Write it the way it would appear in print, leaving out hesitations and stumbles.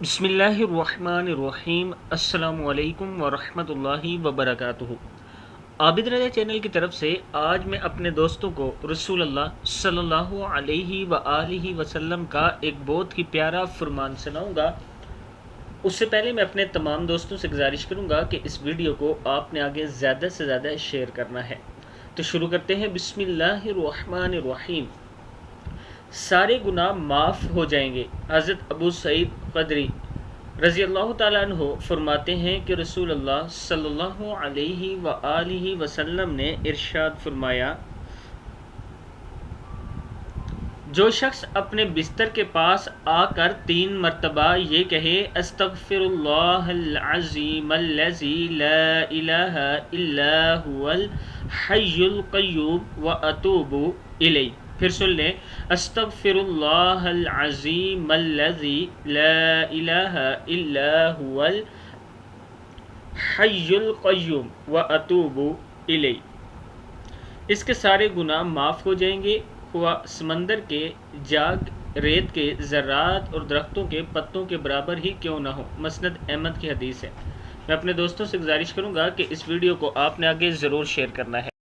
بسم اللہ الرحمن الرحیم۔ السلام علیکم ورحمۃ اللہ وبرکاتہ۔ عابد رضا چینل کی طرف سے آج میں اپنے دوستوں کو رسول اللہ صلی اللہ علیہ وآلہ وسلم کا ایک بہت ہی پیارا فرمان سناؤں گا۔ اس سے پہلے میں اپنے تمام دوستوں سے گزارش کروں گا کہ اس ویڈیو کو آپ نے آگے زیادہ سے زیادہ شیئر کرنا ہے۔ تو شروع کرتے ہیں۔ بسم اللہ الرحمن الرحیم۔ سارے گناہ معاف ہو جائیں گے۔ حضرت ابو سعید خدری رضی اللہ تعالیٰ عنہ فرماتے ہیں کہ رسول اللہ صلی اللہ علیہ وآلہ وسلم نے ارشاد فرمایا، جو شخص اپنے بستر کے پاس آ کر 3 مرتبہ یہ کہے، استغفر اللہ العظیم الذی لا الہ الا هو الحی القیوم واتوب الیہ، پھر سن لیں، استغفر اللہ العظیم الذی لا الہ الا هو الحی القیوم واتوب الیہ، اس کے سارے گناہ معاف ہو جائیں گے، ہوا سمندر کے جاگ ریت کے ذرات اور درختوں کے پتوں کے برابر ہی کیوں نہ ہو۔ مسند احمد کی حدیث ہے۔ میں اپنے دوستوں سے گزارش کروں گا کہ اس ویڈیو کو آپ نے آگے ضرور شیئر کرنا ہے۔